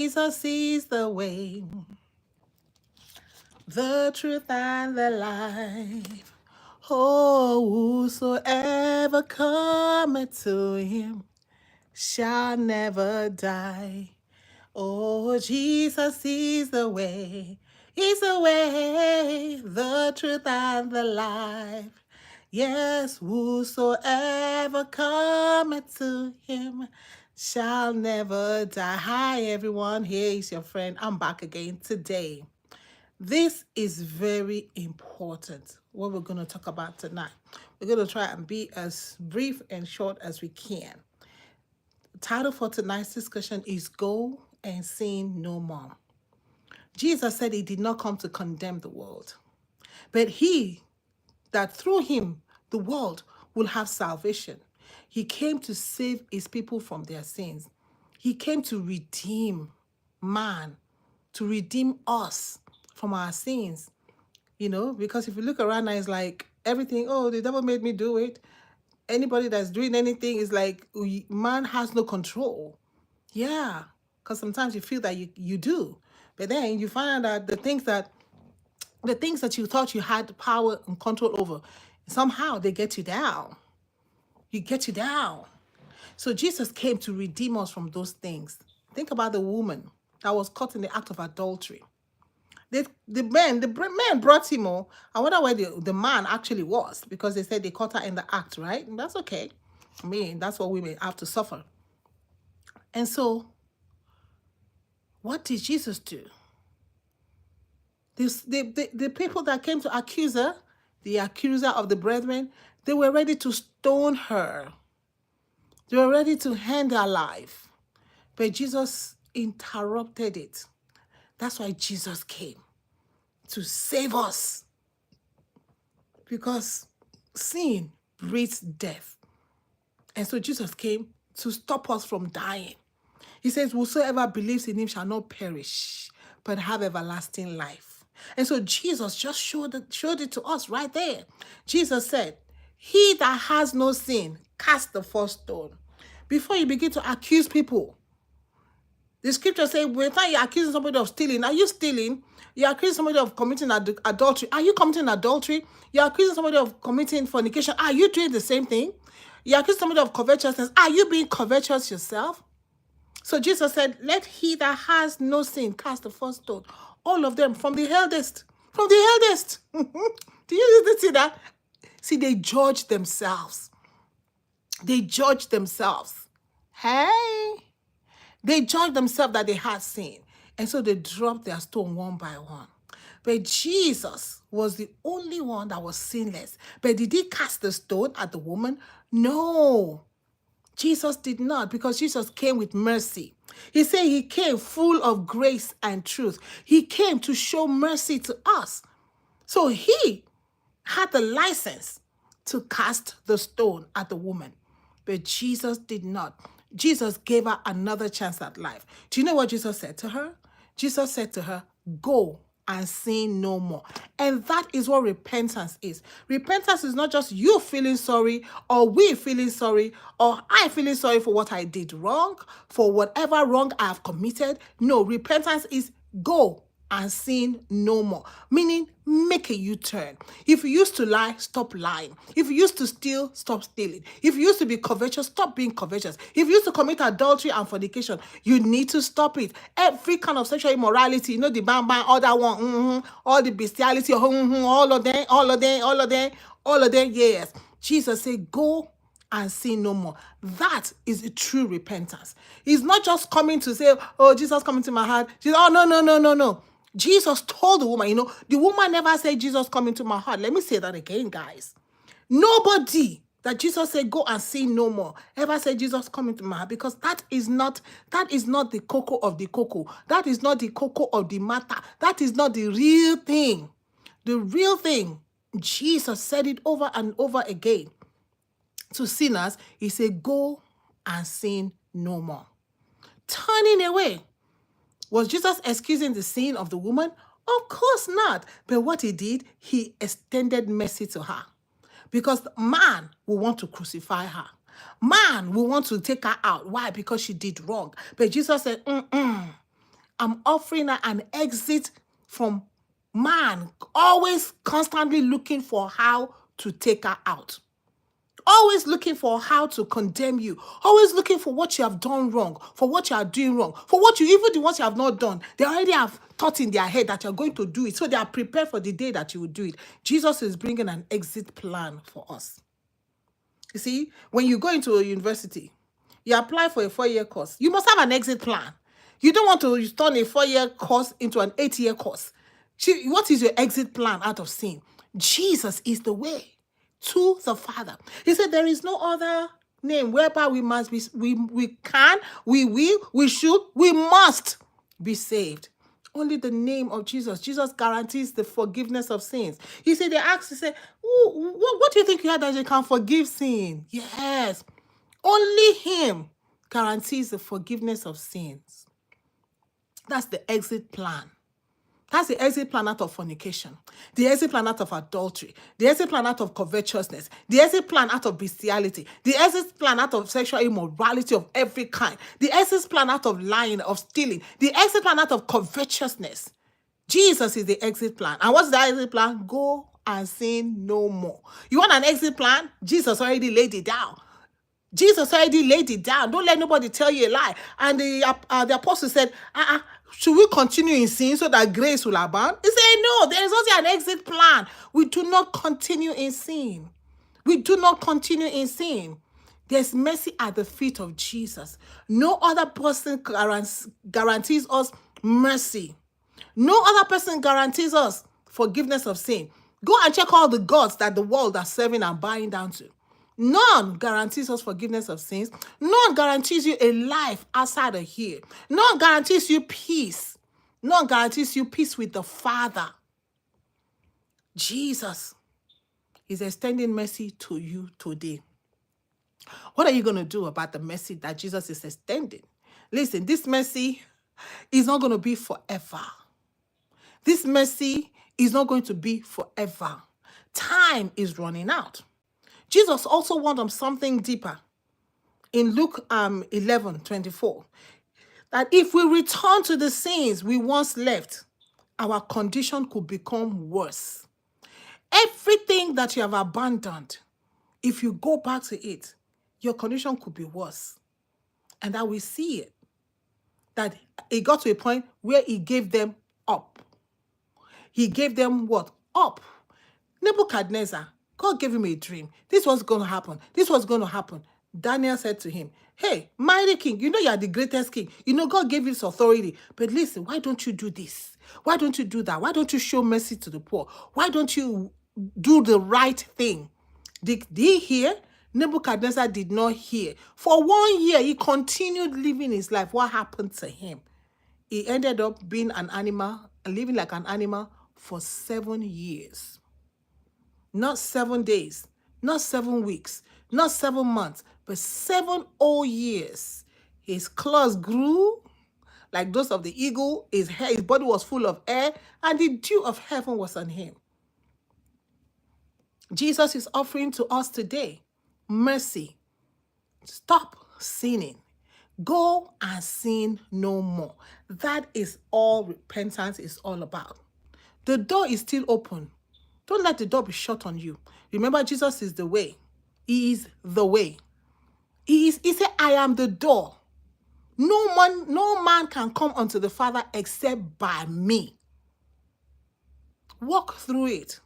Jesus is the way, the truth, and the life. Oh, whosoever cometh to him shall never die. Oh, Jesus is the way. He's the way, the truth, and the life. Yes, whosoever cometh to him shall never die. Hi, everyone. Here is your friend. I'm back again today. This is very important, what we're going to talk about tonight. We're going to try and be as brief and short as we can. The title for tonight's discussion is Go and Sin No More. Jesus said he did not come to condemn the world, but he, that through him, the world will have salvation. He came to save his people from their sins. He came to redeem man, to redeem us from our sins. Because if you look around now, it's like everything, oh, the devil made me do it. Anybody that's doing anything is like, man has no control. Yeah, because sometimes you feel that you do. But then you find out the things that you thought you had power and control over, somehow they get you down. You get you down. So Jesus came to redeem us from those things. Think about the woman that was caught in the act of adultery. The man brought him. I wonder where the man actually was, because they said they caught her in the act, right? And that's okay. I mean, that's what women have to suffer. And so, what did Jesus do? The people that came to accuse her, the accuser of the brethren, they were ready to stone her. They were ready to end her life. But Jesus interrupted it. That's why Jesus came, to save us. Because sin breeds death. And so Jesus came to stop us from dying. He says, whosoever believes in him shall not perish, but have everlasting life. And so Jesus just showed it to us right there. Jesus said, he that has no sin, cast the first stone. Before you begin to accuse people, the scripture says, when you're accusing somebody of stealing, are you stealing? You're accusing somebody of committing adultery. Are you committing adultery? You're accusing somebody of committing fornication. Are you doing the same thing? You're accusing somebody of covetousness. Are you being covetous yourself? So Jesus said, let he that has no sin cast the first stone. All of them, from the eldest. From the eldest. Do you see that? See, they judge themselves. They judge themselves. Hey. They judged themselves that they had sin. And so they dropped their stone one by one. But Jesus was the only one that was sinless. But did he cast the stone at the woman? No. Jesus did not, because Jesus came with mercy. He said he came full of grace and truth. He came to show mercy to us. So he had the license to cast the stone at the woman. But Jesus did not. Jesus gave her another chance at life. Do you know what Jesus said to her? Jesus said to her, go and sin no more. And that is what repentance is. Repentance is not just you feeling sorry, or we feeling sorry, or I feeling sorry for what I did wrong, for whatever wrong I have committed. No, repentance is go and sin no more. Meaning, make a U-turn. If you used to lie, stop lying. If you used to steal, stop stealing. If you used to be covetous, stop being covetous. If you used to commit adultery and fornication, you need to stop it. Every kind of sexual immorality, the bang bang, all that one, all the bestiality, all of them, yes. Jesus said, go and sin no more. That is a true repentance. He's not just coming to say, oh, Jesus come into my heart. Jesus, oh, no. Jesus told the woman, the woman never said, Jesus come into my heart. Let me say that again, guys. Nobody that Jesus said, go and sin no more, ever said, Jesus come into my heart, because that is not the cocoa of the cocoa. That is not the cocoa of the matter. That is not the real thing. The real thing, Jesus said it over and over again to sinners. He said, go and sin no more. Turning away. Was Jesus excusing the sin of the woman? Of course not. But what he did, he extended mercy to her. Because man will want to crucify her. Man will want to take her out. Why? Because she did wrong. But Jesus said, I'm offering her an exit from man, always constantly looking for how to take her out. Always looking for how to condemn you. Always looking for what you have done wrong, for what you are doing wrong, for what you, even the ones you have not done. They already have thought in their head that you're going to do it. So they are prepared for the day that you will do it. Jesus is bringing an exit plan for us. You see, when you go into a university, you apply for a 4-year course, you must have an exit plan. You don't want to turn a 4-year course into an 8-year course. What is your exit plan out of sin? Jesus is the way to the Father. He said there is no other name whereby we must be, we can, we will, we should, we must be saved. Only the name of Jesus. Jesus guarantees the forgiveness of sins. He said, they asked, he said, what do you think you have that you can forgive sin? Yes. Only him guarantees the forgiveness of sins. That's the exit plan. That's the exit plan out of fornication, the exit plan out of adultery, the exit plan out of covetousness, the exit plan out of bestiality, the exit plan out of sexual immorality of every kind, the exit plan out of lying, of stealing, the exit plan out of covetousness. Jesus is the exit plan. And what's the exit plan? Go and sin no more. You want an exit plan? Jesus already laid it down. Jesus already laid it down. Don't let nobody tell you a lie. And the apostle said, should we continue in sin so that grace will abound? He said, no, there is also an exit plan. We do not continue in sin. We do not continue in sin. There's mercy at the feet of Jesus. No other person guarantees us mercy. No other person guarantees us forgiveness of sin. Go and check all the gods that the world are serving and bowing down to. None guarantees us forgiveness of sins. None guarantees you a life outside of here. None guarantees you peace. None guarantees you peace with the Father. Jesus is extending mercy to you today. What are you going to do about the mercy that Jesus is extending? Listen, this mercy is not going to be forever. This mercy is not going to be forever. Time is running out. Jesus also warned them something deeper in Luke 11:24, that if we return to the sins we once left, our condition could become worse. Everything that you have abandoned, if you go back to it, your condition could be worse. And that we see it, that it got to a point where he gave them up. He gave them what? Up. Nebuchadnezzar, God gave him a dream. This was going to happen. This was going to happen. Daniel said to him, hey, mighty king, you know you are the greatest king. You know God gave you this authority. But listen, why don't you do this? Why don't you do that? Why don't you show mercy to the poor? Why don't you do the right thing? Did he hear? Nebuchadnezzar did not hear. For 1 year, he continued living his life. What happened to him? He ended up being an animal, living like an animal for 7 years. Not 7 days, not 7 weeks, not 7 months, but 7 whole years. His claws grew like those of the eagle. His body was full of air, and the dew of heaven was on him. Jesus is offering to us today mercy. Stop sinning. Go and sin no more. That is all repentance is all about. The door is still open. Don't let the door be shut on you. Remember, Jesus is the way. He is the way. He said, I am the door. No man can come unto the Father except by me. Walk through it.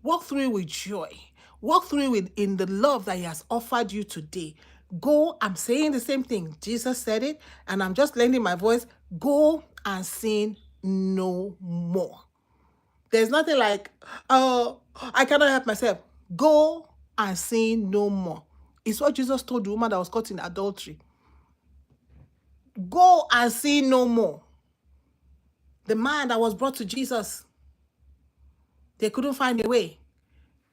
Walk through it with joy. Walk through it in the love that he has offered you today. Go, I'm saying the same thing. Jesus said it, and I'm just lending my voice. Go and sin no more. There's nothing like, oh, I cannot help myself. Go and sin no more. It's what Jesus told the woman that was caught in adultery. Go and sin no more. The man that was brought to Jesus, they couldn't find a way.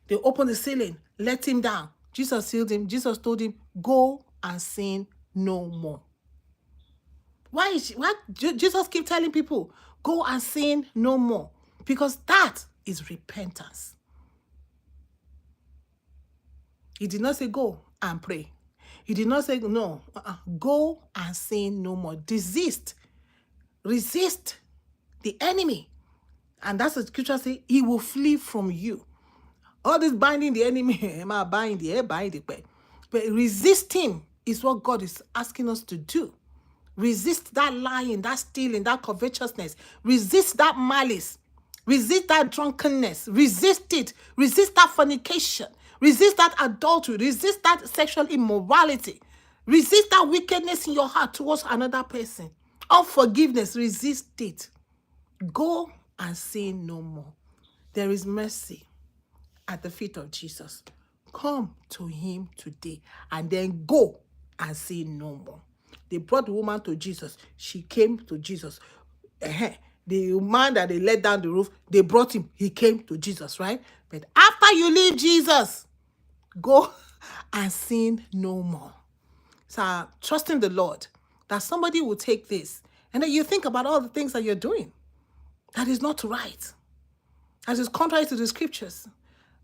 They opened the ceiling, let him down. Jesus healed him. Jesus told him, go and sin no more. Why Jesus keep telling people, go and sin no more? Because that is repentance. He did not say go and pray. He did not say no. Go and sin no more. Desist Resist the enemy. And that's what scripture says, he will flee from you. All this binding the enemy, am I bind the air, bind the way. But resist him is what God is asking us to do. Resist that lying, that stealing, that covetousness. Resist that malice. Resist that drunkenness. Resist it. Resist that fornication. Resist that adultery. Resist that sexual immorality. Resist that wickedness in your heart towards another person. Unforgiveness. Resist it. Go and sin no more. There is mercy at the feet of Jesus. Come to him today and then go and sin no more. They brought the woman to Jesus. She came to Jesus. The man that they let down the roof, they brought him. He came to Jesus, right? But after you leave Jesus, go and sin no more. So trusting the Lord that somebody will take this. And then you think about all the things that you're doing. That is not right. That is contrary to the scriptures.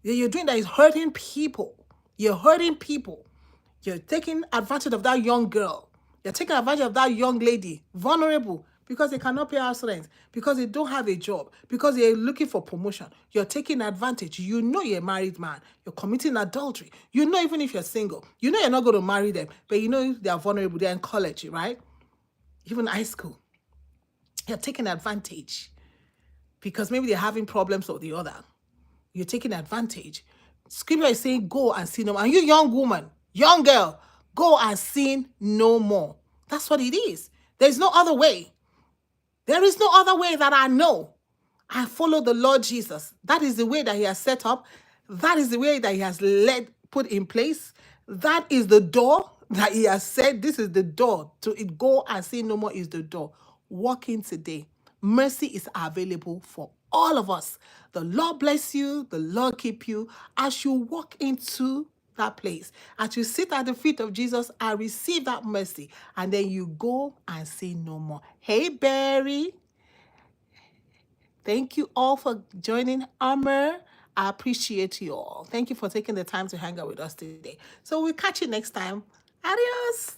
You're doing that is hurting people. You're hurting people. You're taking advantage of that young girl. You're taking advantage of that young lady, vulnerable, because they cannot pay house rent, because they don't have a job, because they're looking for promotion. You're taking advantage. You know you're a married man. You're committing adultery. You know even if you're single, you know you're not going to marry them, but you know they are vulnerable. They're in college, right? Even high school. You're taking advantage because maybe they're having problems or the other. You're taking advantage. Scripture is saying, go and sin no more. And you young woman, young girl, go and sin no more. That's what it is. There's no other way. There is no other way that I know. I follow the Lord Jesus. That is the way that he has set up. That is the way that he has put in place. That is the door that he has said. This is the door to it. Go and sin no more is the door. Walk in today. Mercy is available for all of us. The Lord bless you. The Lord keep you as you walk into that place. As you sit at the feet of Jesus and receive that mercy, and then you go and sin no more. Hey, Barry. Thank you all for joining Armor. I appreciate you all. Thank you for taking the time to hang out with us today. So we'll catch you next time. Adios.